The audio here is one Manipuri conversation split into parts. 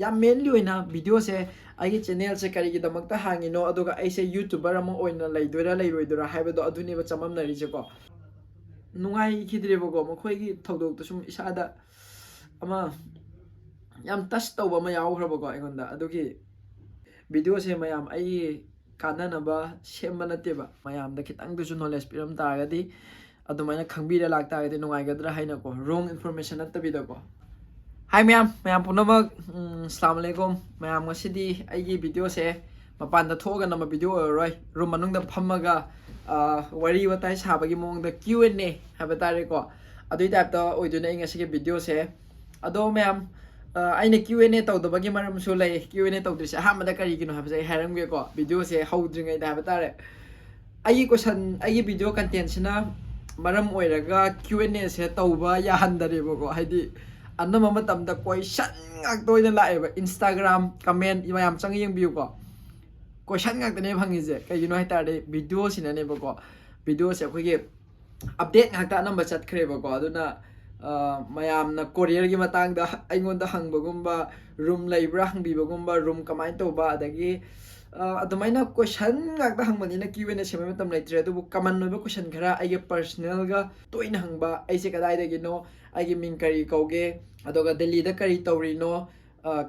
ꯌꯥꯝ ꯃꯦꯟꯂꯤ ꯑꯣꯏꯅ ꯚꯤꯗꯤꯑꯣꯁꯦ ꯑꯩꯒꯤ ꯆꯦꯅꯦꯜꯁꯦ ꯀꯔꯤꯒꯤꯗꯃꯛꯇ ꯍꯥꯡꯉꯤꯅꯣ ꯑꯗꯨꯒ ꯑꯩꯁꯦ ꯌꯨꯇ꯭ꯌꯨꯕꯔ ꯑꯃ ꯑꯣꯏꯅ ꯂꯩꯗꯣꯏꯔꯥ ꯂꯩꯔꯣꯏꯗꯣꯏꯔꯥ ꯍꯥꯏꯕꯗꯣ ꯑꯗꯨꯅꯦꯕ ꯆꯃꯝꯅꯔꯤꯁꯦꯀꯣ ꯅꯨꯡꯉꯥꯏꯈꯤꯗ꯭ꯔꯦꯕꯀꯣ ꯃꯈꯣꯏꯒꯤ ꯊꯧꯗꯣꯛꯇ ꯁꯨꯝ ꯏꯁꯥꯗ ꯑꯃ ꯌꯥꯝ ꯇꯁ ꯇꯧꯕ ꯑꯃ ꯌꯥꯎꯈ꯭ꯔꯕꯀꯣ ꯑꯩꯉꯣꯟꯗ ꯑꯗꯨꯒꯤ ꯚꯤꯗꯤꯑꯣꯁꯦ ꯃꯌꯥꯝ ꯑꯩ ꯀꯥꯟꯅꯅꯕ ꯁꯦꯝꯕ ꯅꯠꯇꯦꯕ ꯃꯌꯥꯝꯗ ꯈꯤꯇꯪꯗꯁꯨ ꯅꯣꯂꯦꯖ ꯄꯤꯔꯝ ꯇꯥꯔꯒꯗꯤ ꯑꯗꯨꯃꯥꯏꯅ ꯈꯪꯕꯤꯔ ꯂꯥꯛꯇꯥꯔꯒꯗꯤ ꯅꯨꯡꯉꯥꯏꯒꯗ꯭ꯔꯥ ꯍꯥꯏꯅꯀꯣ ꯔꯣꯡ ꯏꯟꯐꯣꯔꯃꯦꯁꯟ ꯅꯠꯇꯕꯤꯗꯀꯣ ꯍꯥꯏ ꯃꯌꯥꯝ ꯄꯨꯝꯅꯃꯛ ꯑꯁꯂꯥꯃꯨ ꯑꯂꯩꯀꯨꯝ ꯃꯌꯥꯝ ꯉꯁꯤꯗꯤ ꯑꯩꯒꯤ ꯚꯤꯗꯤꯑꯣꯁꯦ ꯃꯄꯥꯟꯗ ꯊꯣꯛꯑꯒ ꯅꯝꯕ ꯚꯤꯗꯤꯑꯣ ꯑꯣꯏꯔꯔꯣꯏ ꯔꯨꯝ ꯃꯅꯨꯡꯗ ꯐꯝꯃꯒ ꯋꯥꯔꯤ ꯋꯥꯇꯥꯏ ꯁꯥꯕꯒꯤ ꯃꯑꯣꯡꯗ Q&A ꯍꯥꯏꯕ ꯇꯥꯔꯦꯀꯣ ꯑꯗꯨꯏ ꯇꯥꯏꯞꯇ ꯑꯣꯏꯗꯣꯏꯅꯦ ꯑꯩ ꯉꯁꯤꯒꯤ ꯚꯤꯗꯤꯑꯣꯁꯦ ꯑꯗꯣ ꯃꯌꯥꯝ ꯑꯩꯅ Q&A ꯇꯧꯗꯕꯒꯤ ꯃꯔꯝꯁꯨ ꯂꯩ Q&A ꯇꯧꯗ꯭ꯔꯤꯁꯦ ꯑꯍꯥꯟꯕꯗ ꯀꯔꯤꯒꯤꯅꯣ ꯍꯥꯏꯕꯁꯦ ꯑꯩ ꯍꯥꯏꯔꯝꯒꯦꯀꯣ ꯚꯤꯗꯤꯑꯣꯁꯦ ꯍꯧꯗ꯭ꯔꯤꯉꯩꯗ ꯍꯥꯏꯕ ꯇꯥꯔꯦ ꯑꯩꯒꯤ ꯚꯤꯗꯤꯑꯣ ꯀꯟꯇꯦꯟꯠꯁꯤꯅ ꯃꯔꯝ ꯑꯣꯏꯔꯒ Q&A ꯁꯦ ꯇꯧꯕ ꯌꯥꯍꯟꯗꯔꯦꯕꯀꯣ ꯍꯥꯏꯗꯤ ꯑꯅꯝꯕ ꯃꯇꯝꯗ ꯀꯣꯏꯁꯟ ꯉꯥꯛꯇ ꯑꯣꯏꯅ ꯂꯥꯛꯑꯦꯕ ꯏꯟꯁꯇꯥꯒ꯭ꯔꯥꯝ ꯀꯃꯦꯟꯠ ꯃꯌꯥꯝ ꯆꯪꯉ ꯌꯦꯡꯕꯤꯌꯨꯀꯣ ꯀꯣꯏꯁꯟ ꯉꯥꯛꯇꯅꯦ ꯐꯪꯉꯤꯁꯦ ꯀꯩꯒꯤꯅꯣ ꯍꯥꯏꯇꯥꯔꯗꯤ ꯚꯤꯗꯤꯑꯣꯁꯤꯅꯅꯦꯕꯀꯣ ꯚꯤꯗꯤꯑꯣꯁꯦ ꯑꯩꯈꯣꯏꯒꯤ ꯑꯞꯗꯦꯠ ꯉꯥꯛꯇ ꯑꯅꯝꯕ ꯆꯠꯈ꯭ꯔꯦꯕꯀꯣ ꯑꯗꯨꯅ ꯃꯌꯥꯝꯅ ꯀꯣꯔꯤꯌꯔꯒꯤ ꯃꯇꯥꯡꯗ ꯑꯩꯉꯣꯟꯗ ꯍꯪꯕꯒꯨꯝꯕ ꯔꯨꯝ ꯂꯩꯕ꯭ꯔꯥ ꯍꯪꯕꯤꯕꯒꯨꯝꯕ ꯔꯨꯝ ꯀꯃꯥꯏꯅ ꯇꯧꯕ ꯑꯗꯒꯤ ꯑꯗꯨꯃꯥꯏꯅ ꯀꯣꯏꯁꯟ ꯉꯥꯛꯇ ꯍꯪꯕꯅꯤꯅ Q&A ꯁꯦꯝꯕ ꯃꯇꯝ ꯂꯩꯇ꯭ꯔꯦ ꯑꯗꯨꯕꯨ ꯀꯃꯟ ꯑꯣꯏꯕ ꯀꯣꯏꯁꯟ ꯈꯔ ꯑꯩꯒꯤ ꯄꯔꯁꯅꯦꯜꯒ ꯇꯣꯏꯅ ꯍꯪꯕ ꯑꯩꯁꯦ ꯀꯗꯥꯏꯗꯒꯤꯅꯣ ꯑꯩꯒꯤ ꯃꯤꯡ ꯀꯔꯤ ꯀꯧꯒꯦ ꯑꯗꯨꯒ ꯗꯦꯜꯂꯤꯗ ꯀꯔꯤ ꯇꯧꯔꯤꯅꯣ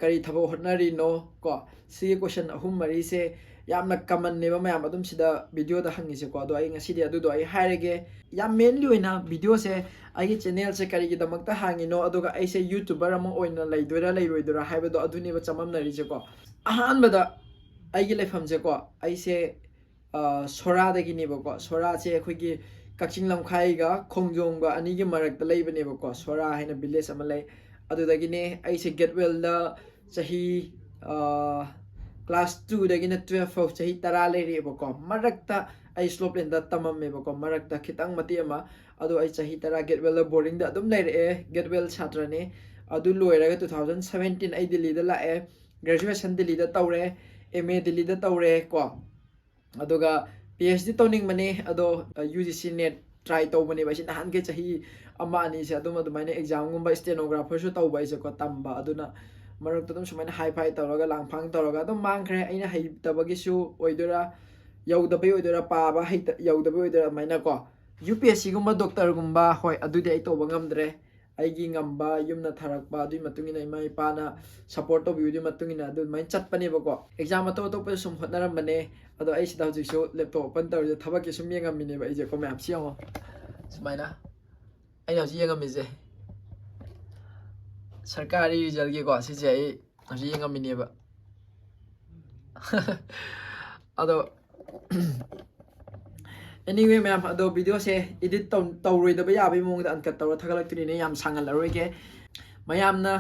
ꯀꯔꯤ ꯊꯕꯛ ꯍꯣꯠꯅꯔꯤꯅꯣ ꯀꯣ ꯁꯤꯒꯤ ꯀꯣꯏꯁꯟ ꯑꯍꯨꯝ ꯃꯔꯤꯁꯦ ꯌꯥꯝꯅ ꯀꯃꯟꯅꯦꯕ ꯃꯌꯥꯝ ꯑꯗꯨꯝ ꯁꯤꯗ ꯚꯤꯗꯤꯑꯣꯗ ꯍꯪꯉꯤꯁꯦꯀꯣ ꯑꯗꯣ ꯑꯩ ꯉꯁꯤꯗꯤ ꯑꯗꯨꯗꯣ ꯑꯩ ꯍꯥꯏꯔꯒꯦ ꯌꯥꯝ ꯃꯦꯟꯂꯤ ꯑꯣꯏꯅ ꯚꯤꯗꯤꯑꯣꯁꯦ ꯑꯩꯒꯤ ꯆꯦꯅꯦꯜꯁꯦ ꯀꯔꯤꯒꯤꯗꯃꯛꯇ ꯍꯥꯡꯉꯤꯅꯣ ꯑꯗꯨꯒ ꯑꯩꯁꯦ ꯌꯨꯇ꯭ꯌꯨꯕꯔ ꯑꯃ ꯑꯣꯏꯅ ꯂꯩꯗꯣꯏꯔꯥ ꯂꯩꯔꯣꯏꯗꯣꯏꯔꯥ ꯍꯥꯏꯕꯗꯣ ꯑꯗꯨꯅꯦꯕ ꯆꯃꯝꯅꯔꯤꯁꯦꯀꯣ ꯑꯍꯥꯟꯕꯗ ꯑꯩꯒꯤ ꯂꯩꯐꯝꯁꯦꯀꯣ ꯑꯩꯁꯦ ꯁꯣꯔꯥꯗꯒꯤꯅꯦꯕꯀꯣ ꯁꯣꯔꯥꯁꯦ ꯑꯩꯈꯣꯏꯒꯤ ꯀꯛꯆꯤꯡ ꯂꯝꯈꯥꯏꯒ ꯈꯣꯡꯖꯣꯝꯒ ꯑꯅꯤꯒꯤ ꯃꯔꯛꯇ ꯂꯩꯕꯅꯦꯕꯀꯣ ꯁꯣꯔꯥ ꯍꯥꯏꯅ ꯚꯤꯂꯦꯖ ꯑꯃ ꯂꯩ ꯑꯗꯨꯗꯒꯤꯅꯦ ꯑꯩꯁꯦ ꯒꯦꯠꯋꯦꯜꯗ ꯆꯍꯤ ꯀ꯭ꯂꯥꯁ 2ꯗꯒꯤꯅ 12 ꯐꯥꯎ ꯆꯍꯤ 10 ꯂꯩꯔꯛꯑꯦꯕꯀꯣ ꯃꯔꯛꯇ ꯑꯩ ꯁ꯭ꯂꯣꯞꯂꯦꯟꯗ ꯇꯝꯃꯝꯃꯦꯕꯀꯣ ꯃꯔꯛꯇ ꯈꯤꯇꯪ ꯃꯇꯦꯛ ꯑꯃ ꯑꯗꯣ ꯑꯩ ꯆꯍꯤ 10 ꯒꯦꯠꯋꯦꯜꯗ ꯕꯣꯔꯗꯤꯡꯗ ꯑꯗꯨꯝ ꯂꯩꯔꯛꯑꯦ ꯒꯦꯠꯋꯦꯜ ꯁꯥꯇ꯭ꯔꯅꯦ ꯑꯗꯨ ꯂꯣꯏꯔꯒ 2017 ꯑꯩ ꯗꯤꯜꯂꯤꯗ ꯂꯥꯛꯑꯦ ꯒ꯭ꯔꯦꯖꯨꯑꯦꯁꯟ ꯗꯤꯜꯂꯤꯗ ꯇꯧꯔꯦ MA ꯗꯤꯜꯂꯤꯗ ꯇꯧꯔꯦ ꯀꯣ ꯑꯗꯨꯒ PhD ꯇꯧꯅꯤꯡꯕꯅꯦ ꯑꯗꯣ UGC NET ꯇ꯭ꯔꯥꯏ ꯇꯧꯕꯅꯦꯕ ꯑꯩꯁꯦ ꯅꯍꯥꯟꯒꯤ ꯆꯍꯤ ꯑꯃ ꯑꯅꯤꯁꯦ ꯑꯗꯨꯃꯥꯏꯅ ꯑꯦꯛꯖꯥꯝꯒꯨꯝꯕ ꯁ꯭ꯇꯦꯅꯣꯒ꯭ꯔꯥꯐꯔꯁꯨ ꯇꯧꯕ ꯑꯩꯁꯦꯀꯣ ꯇꯝꯕ ꯑꯗꯨꯅ ꯃꯔꯛꯇ ꯑꯗꯨꯝ ꯁꯨꯃꯥꯏꯅ ꯍꯥꯏ ꯇꯧꯔꯒ ꯂꯥꯡꯐꯥꯡ ꯇꯧꯔꯒ ꯑꯗꯨꯝ ꯃꯥꯡꯈ꯭ꯔꯦ ꯑꯩꯅ ꯍꯩꯇꯕꯒꯤꯁꯨ ꯑꯣꯏꯗꯣꯏꯔꯥ ꯌꯧꯗꯕꯩ ꯑꯣꯏꯗꯣꯏꯔꯥ ꯄꯥꯕ ꯌꯧꯗꯕꯩ ꯑꯣꯏꯗꯣꯏꯔꯥ ꯑꯗꯨꯃꯥꯏꯅ ꯀꯣ UPSCꯒꯨꯝꯕ ꯗꯣꯛꯇꯔꯒꯨꯝꯕ ꯍꯣꯏ ꯑꯗꯨꯗꯤ ꯑꯩ ꯇꯧꯕ ꯉꯝꯗ꯭ꯔꯦ ꯑꯩꯒꯤ ꯉꯝꯕ ꯌꯨꯝꯅ ꯊꯥꯔꯛꯄ ꯑꯗꯨꯒꯤ ꯃꯇꯨꯡ ꯏꯟꯅ ꯏꯃꯥ ꯏꯄꯥꯅ ꯁꯞꯄꯣꯔꯠ ꯇꯧꯕꯤꯕꯒꯤ ꯃꯇꯨꯡ ꯏꯟꯅ ꯑꯗꯨꯃꯥꯏꯅ ꯆꯠꯄꯅꯦꯕꯀꯣ ꯑꯦꯛꯖꯥꯝ ꯑꯇꯣꯞꯄꯁꯨ ꯁꯨꯝ ꯍꯣꯠꯅꯔꯝꯕꯅꯦ ꯑꯗꯣ ꯑꯩ ꯁꯤꯗ ꯍꯧꯖꯤꯛꯁꯨ ꯂꯦꯞꯇꯣꯞ ꯑꯣꯄꯟ ꯇꯧꯔꯤꯁꯦ ꯊꯕꯛꯀꯤ ꯁꯨꯝ ꯌꯦꯡꯉꯝꯃꯤꯅꯦꯕ ꯑꯩꯁꯦꯀꯣ ꯃꯌꯥꯝ ꯁꯤ ꯌꯦꯡꯉꯣ ꯁꯨꯃꯥꯏꯅ ꯑꯩꯅ ꯍꯧꯖꯤꯛ ꯌꯦꯡꯉꯝꯃꯤꯁꯦ ꯁꯔꯀꯥꯔꯤ ꯔꯤꯖꯜꯒꯤꯀꯣ ꯁꯤꯁꯦ ꯑꯩ ꯍꯧꯖꯤꯛ ꯌꯦꯡꯉꯝꯃꯤꯅꯦꯕ ꯑꯗꯣ anyway ꯃꯌꯥꯝ ꯑꯗꯣ ꯚꯤꯗꯤꯑꯣꯁꯦ ꯏꯗꯤꯠ ꯇꯧꯔꯣꯏꯗꯕ ꯌꯥꯕꯒꯤ ꯃꯑꯣꯡꯗ ꯑꯟꯀꯠ ꯇꯧꯔ ꯊꯥꯒꯠꯂꯛꯇꯣꯏꯅꯦ ꯌꯥꯝ ꯁꯥꯡꯍꯜꯂꯔꯣꯏꯒꯦ ꯃꯌꯥꯝꯅ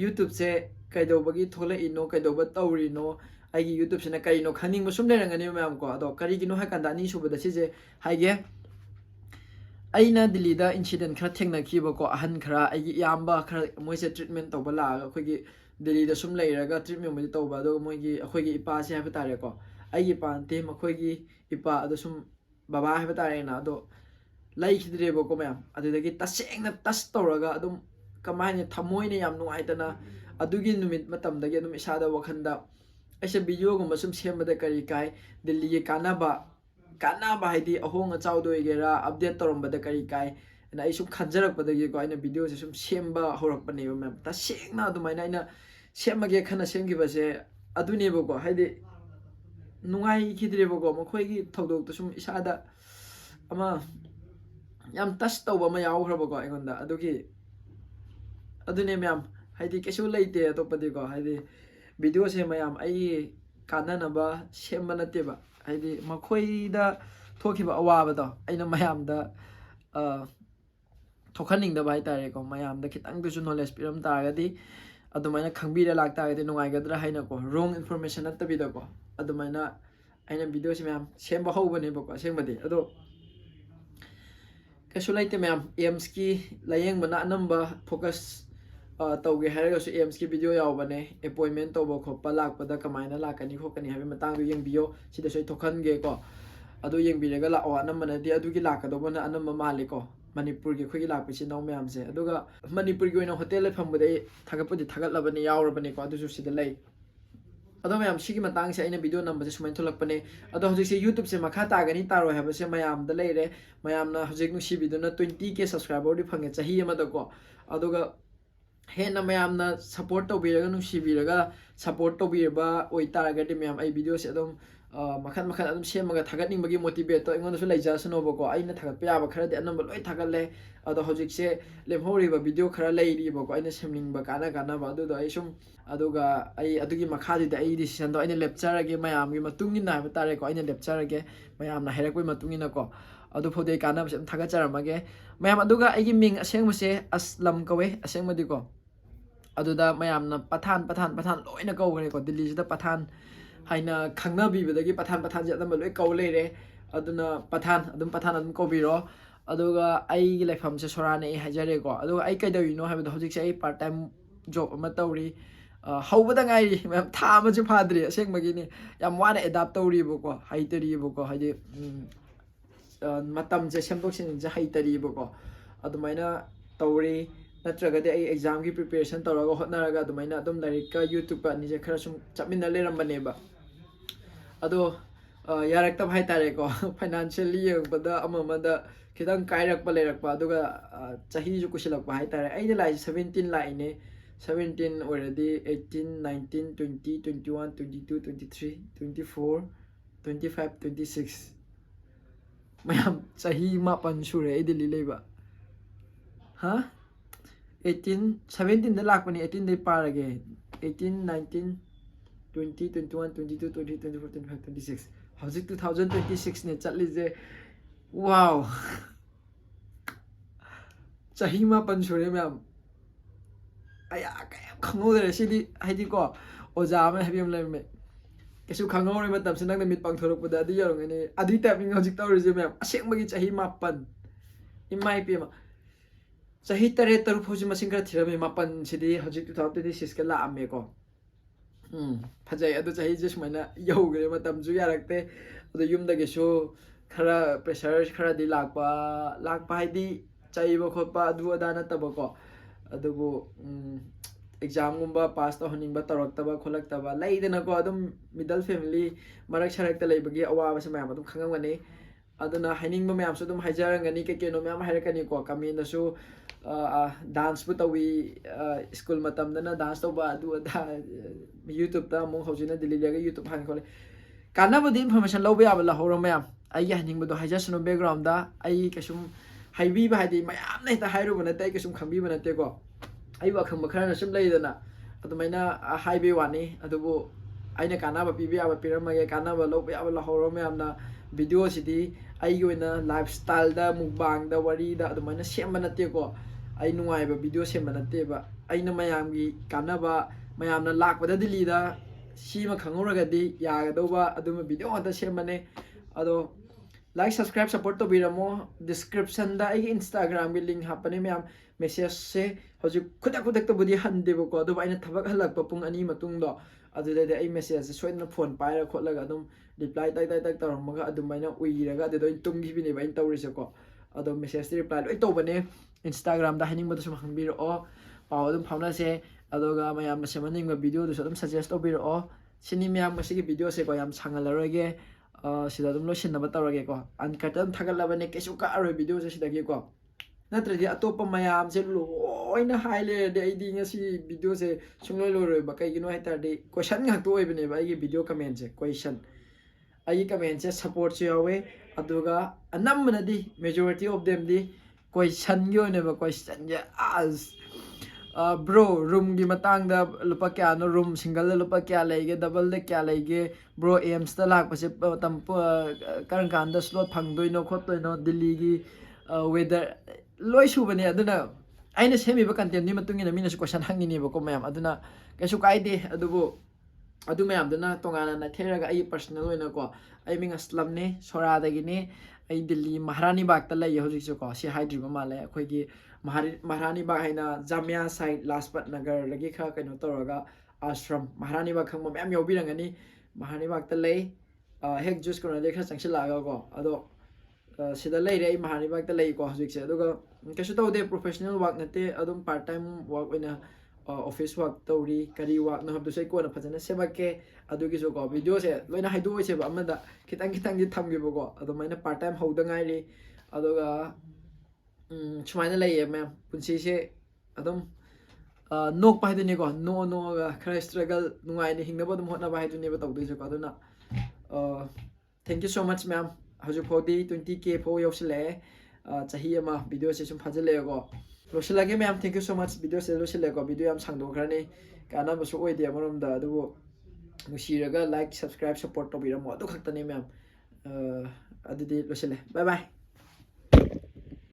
ꯌꯨꯇ꯭ꯌꯨꯕꯁꯦ ꯀꯩꯗꯧꯕꯒꯤ ꯊꯣꯛꯂꯛꯏꯅꯣ ꯀꯩꯗꯧꯕ ꯇꯧꯔꯤꯅꯣ ꯑꯩꯒꯤ ꯌꯨꯇ꯭ꯌꯨꯕꯁꯤꯅ ꯀꯔꯤꯅꯣ ꯈꯪꯅꯤꯡꯕ ꯁꯨꯝ ꯂꯩꯔꯝꯒꯅꯦꯕ ꯃꯌꯥꯝꯀꯣ ꯑꯗꯣ ꯀꯔꯤꯒꯤꯅꯣ ꯍꯥꯏꯀꯥꯟꯗ ꯑꯅꯤꯁꯨꯕꯗ ꯁꯤꯁꯦ ꯍꯥꯏꯒꯦ ꯑꯩꯅ ꯗꯤꯜꯂꯤꯗ ꯏꯟꯁꯤꯗꯦꯟꯠ ꯈꯔ ꯊꯦꯡꯅꯈꯤꯕꯀꯣ ꯑꯍꯟ ꯈꯔ ꯑꯩꯒꯤ ꯏꯌꯥꯝꯕ ꯈꯔ ꯃꯣꯏꯁꯦ ꯇ꯭ꯔꯤꯠꯃꯦꯟꯠ ꯇꯧꯕ ꯂꯥꯛꯑꯒ ꯑꯩꯈꯣꯏꯒꯤ ꯗꯤꯜꯂꯤꯗ ꯁꯨꯝ ꯂꯩꯔꯒ ꯇ꯭ꯔꯤꯠꯃꯦꯟꯠ ꯇꯧꯕ ꯑꯗꯨꯒ ꯑꯩꯈꯣꯏꯒꯤ ꯏꯄꯥꯁꯦ ꯍꯥꯏꯕ ꯇꯥꯔꯦꯀꯣ ꯑꯩꯒꯤ ꯏꯄꯥ ꯅꯠꯇꯦ ꯃꯈꯣꯏꯒꯤ ꯏꯄꯥ ꯑꯗꯣ ꯁꯨꯝ ꯕꯕꯥ ꯍꯥꯏꯕ ꯇꯥꯔꯦꯅ ꯑꯗꯣ ꯂꯩꯈꯤꯗ꯭ꯔꯦꯕꯀꯣ ꯃꯌꯥꯝ ꯑꯗꯨꯗꯒꯤ ꯇꯁꯦꯡꯅ ꯇꯁ ꯇꯧꯔꯒ ꯑꯗꯨꯝ ꯀꯃꯥꯏꯅ ꯊꯃꯣꯏꯅ ꯌꯥꯝ ꯅꯨꯡꯉꯥꯏꯇꯅ ꯑꯗꯨꯒꯤ ꯅꯨꯃꯤꯠ ꯃꯇꯝꯗꯒꯤ ꯑꯗꯨꯝ ꯏꯁꯥꯗ ꯋꯥꯈꯟꯗ ꯑꯩꯁꯦ ꯚꯤꯗꯤꯑꯣꯒꯨꯝꯕ ꯁꯨꯝ ꯁꯦꯝꯕꯗ ꯀꯔꯤ ꯀꯥꯏ ꯗꯤꯜꯂꯤꯒꯤ ꯀꯥꯟꯅꯕ ꯍꯥꯏꯗꯤ ꯑꯍꯣꯡ ꯑꯆꯥꯎꯗ ꯑꯣꯏꯒꯦꯔꯥ ꯑꯞꯗꯦꯠ ꯇꯧꯔꯝꯕꯗ ꯀꯔꯤ ꯀꯥꯏ ꯑꯅ ꯑꯩ ꯁꯨꯝ ꯈꯟꯖꯔꯛꯄꯗꯒꯤꯀꯣ ꯑꯩꯅ ꯚꯤꯗꯤꯑꯣꯁꯦ ꯁꯨꯝ ꯁꯦꯝꯕ ꯍꯧꯔꯛꯄꯅꯦꯕ ꯃꯌꯥꯝ ꯇꯁꯦꯡꯅ ꯑꯗꯨꯃꯥꯏꯅ ꯑꯩꯅ ꯁꯦꯝꯃꯒꯦ ꯈꯟꯅ ꯁꯦꯝꯈꯤꯕꯁꯦ ꯑꯗꯨꯅꯦꯕꯀꯣ ꯍꯥꯏꯗꯤ ꯅꯨꯡꯉꯥꯏꯈꯤꯗ꯭ꯔꯦꯕꯀꯣ ꯃꯈꯣꯏꯒꯤ ꯊꯧꯗꯣꯛꯇ ꯁꯨꯝ ꯏꯁꯥꯗ ꯑꯃ ꯌꯥꯝ ꯇꯁ ꯇꯧꯕ ꯑꯃ ꯌꯥꯎꯈ꯭ꯔꯕꯀꯣ ꯑꯩꯉꯣꯟꯗ ꯑꯗꯨꯅꯦ ꯃꯌꯥꯝ ꯍꯥꯏꯗꯤ ꯀꯩꯁꯨ ꯂꯩꯇꯦ ꯑꯇꯣꯞꯄꯗꯤꯀꯣ ꯍꯥꯏꯗꯤ ꯚꯤꯗꯤꯑꯣꯁꯦ ꯃꯌꯥꯝ ꯑꯩꯒꯤ ꯀꯥꯟꯅꯅꯕ ꯁꯦꯝꯕ ꯅꯠꯇꯦꯕ ꯍꯥꯏꯗꯤ ꯃꯈꯣꯏꯗ ꯊꯣꯛꯈꯤꯕ ꯑꯋꯥꯕꯗꯣ ꯑꯩꯅ ꯃꯌꯥꯝꯗ ꯊꯣꯛꯍꯟꯅꯤꯡꯗꯕ ꯍꯥꯏꯇꯥꯔꯦꯀꯣ ꯃꯌꯥꯝꯗ ꯈꯤꯇꯪꯗꯁꯨ ꯅꯣꯂꯦꯖ ꯄꯤꯔꯝ ꯇꯥꯔꯒꯗꯤ ꯑꯗꯨꯃꯥꯏꯅ ꯈꯪꯕꯤꯔ ꯂꯥꯛꯇꯥꯔꯒꯗꯤ ꯅꯨꯡꯉꯥꯏꯒꯗ꯭ꯔꯥ ꯍꯥꯏꯅꯀꯣ ꯔꯣꯡ ꯏꯟꯐꯣꯔꯃꯦꯁꯟ ꯅꯠꯇꯕꯤꯗꯀꯣ ꯑꯗꯨꯃꯥꯏꯅ ꯑꯩꯅ ꯚꯤꯗꯤꯑꯣꯁꯦ ꯃꯌꯥꯝ ꯁꯦꯝꯕ ꯍꯧꯕꯅꯦꯕꯀꯣ ꯑꯁꯦꯡꯕꯗꯤ ꯑꯗꯣ ꯀꯩꯁꯨ ꯂꯩꯇꯦ ꯃꯌꯥꯝ ꯑꯦꯝꯁꯀꯤ ꯂꯥꯌꯦꯡꯕꯅ ꯑꯅꯝꯕ ꯐꯣꯀꯁ ꯇꯧꯒꯦ ꯍꯥꯏꯔꯒꯁꯨ ꯑꯦꯝꯁꯀꯤ ꯚꯤꯗꯤꯑꯣ ꯌꯥꯎꯕꯅꯦ ꯑꯦꯄꯣꯏꯟꯃꯦꯟꯠ ꯇꯧꯕ ꯈꯣꯠꯄ ꯂꯥꯛꯄꯗ ꯀꯃꯥꯏꯅ ꯂꯥꯛꯀꯅꯤ ꯈꯣꯠꯀꯅꯤ ꯍꯥꯏꯕꯒꯤ ꯃꯇꯥꯡꯗꯣ ꯌꯦꯡꯕꯤꯌꯣ ꯁꯤꯗꯁꯨ ꯑꯩ ꯊꯣꯛꯍꯟꯒꯦꯀꯣ ꯑꯗꯨ ꯌꯦꯡꯕꯤꯔꯒ ꯂꯥꯛꯑꯣ ꯑꯅꯝꯕꯅꯗꯤ ꯑꯗꯨꯒꯤ ꯂꯥꯛꯀꯗꯧꯕꯅ ꯑꯅꯝꯕ ꯃꯥꯜꯂꯤꯀꯣ มณีปุรgi khoi lak pe chi nong myam se aduga manipur gi oina hotel le pham budai thagat pudi thagat labani yaw rabani ko adu su sida lei ado mayam sigi matang se aina video number se sumain tholak pane ado hojik se youtube se makha ta gani taro haba se mayam da leire mayam na hojik nu si video na 20k subscriber di phange chahi ama da ko aduga hena mayam na support to biraga nu si biraga support to birba oi taraga di mayam ai video se adom makhan adum semaga thagat ning bagi motivate to ingon su leija suno boko aina thagat pa ba khara de anam loi thagat le ado hojik se lemhori ba video khara lei ri boko aina semning ba kana ba adu do ai sum aduga ai adugi makha di ai decision do aina lecture ge mayam gi matungin na ba tare ko aina lecture ge mayam na herak bai matungin na ko adu phode kana ba sem thagat charama ge mayam aduga ai gi ming aseng mu se aslam kawe aseng ma di ko aduda mayam na pathan loina ko gane ko delhi da pathan haina khangna bi bedagi pathan je adam loi kau leire aduna pathan adum ko biro aduga ai gi laifam se sorane ai hajare ko aduga ai kai dawi no habda hojik se ai part time job ama tawri hawbada ngai mem tha ma ju phadri aseng magi ni yam wana adapt tawri boko haitari boko haide matam je semtok sin je haitari boko adumaina tawri natraga de ai exam gi preparation tawraga hotnaraga adumaina adum direct ka youtube pa ni je khara sum chapmin na leram bane ba ado yarak ta bhai tare ko financially yang bada amamada khidang kairak pa lerak pa aduga chahi ju kusilak pa hai tare ai de lai 17 lai ne 17 already 18 19 20 21 22 23 24 25 26 mayam chahi ma pan sure ai dili leba ha 18 17 da lak pani 18 dai par age 18 19 20 21 22 23 24 25 26 hojik 2026 ne chatli je wow chahi ma pan sure mayam aya khangau de sidi haidi ko oja ma habim le me kesu khangau re matam sinang mit pang thorok pada adi yorong ne adi tap ning hojik tawri je mayam asek magi chahi ma pan imai pe ma chahi tare taru phoji masing kra thirame mapan sidi hojik 2026 ka la ame ko phajai adu chahi je sumaina yogre matam ju yarakte adu yumda ge so khara pressure khara di lakpa haidi chaiba khotpa adu adana tabako adubu exam gumba pass to honing ba taroktaba kholaktaba laidena ko adum middle family marak sarakta leibagi awa ba mayam adum khangam gani aduna haining ba mayam su dum haijarangani ke no mayam hairakani ko kami na su dance bu tawi school matam dana dance to ba adu da youtube ta mong hojina dili ga youtube han khole kana ba information lobe ya la horo mayam ai ya haining ba do haijasno background da ai kesum haibi ba hadi mayam nei ta hairu bana tai kesum khambi bana te ko ai ba kham khara na sum leidana adumaina highway wani adubu aina kana ba pibi aba pirama ge kana ba lobe aba la horo mayam na video sidi ai goina lifestyle da mukbang da wari da adumaina semba na te ko ai nuai ba video semba na te ba aina mayam gi kana ba mayam na lak ba da dili da si ma khangora ga di ya ga do ba aduma video ata semba ne ado like subscribe support to biramo description da ai instagram gi link hapane mayam message se hoju khudak to budi hande bo ko do ba ina thabak halak pa pung ani matung do adu de ai message se soina phone pai ra khotla ga dum reply tak taramaga adumaina uiraga de do tumgi bini ba in tawri se ko ado message reply loi to bane instagram da haning ba sum hangbiro o paw dum phawna se adoga mayam semaning ba video du dum suggest to biro o sini mayam masigi video se ko yam sangalarage sida dum lo sinna ba tawrage ko an katam thagalabane kesu ka aro video se sida ge ko natradi atopa mayam se loina haile de id ngasi video se sungloi loroi ba kai gino haita de question ngak to oibane ba ai video comment se question ai comment se support se yawe aduga anamna di majority of them di question yo ne ba question ya as bro room gi matang da lupa kya no room single lupa kya lege double de kya lege bro aims ta lak pa se tam karan kan da slot phang doi no khot doi no delhi gi weather loi su bane aduna aina semi ba content ni matung ina mina su question hangi ni ba ko mayam aduna kaisu kaide adubu adu mayam dana tongana na theraga ai personal oina ko ai minga slum ne sora dagi ne ai delhi maharani bagh ta lai hoji so ko si haidriba male akhoi gi maharani bagh haina jamia side lajpat nagar lagi kha kaino toraga ashram maharani bagh khang mayam yobirangani maharani bagh ta lai hek juice ko na lekha changsi laga ko ado sida lei re mahani bak ta lei ko hajik se aduga kasu tawde professional work nate adum part time work oina office work tawri kari work na habdu sei ko na phajana sebake adugi so ko video se loina haidu se ba amada kitang di thamgi bo ko adumaina part time hauda ngai ri aduga chumaina lei ma'am punsi se adum nok pa hiduni ko no ga khara struggle nungai ni hingna bodum hotna ba hiduni ba tawdu se ko aduna thank you so much ma'am haju phodi 20k pho yausile chahi ama video se sum phajale ko losilage ma'am thank you so much video se losile ko video am sangdo khrani kana ba so oi dia marom da du musiraga like subscribe support to biramo adu khaktani ma'am adidi losile bye bye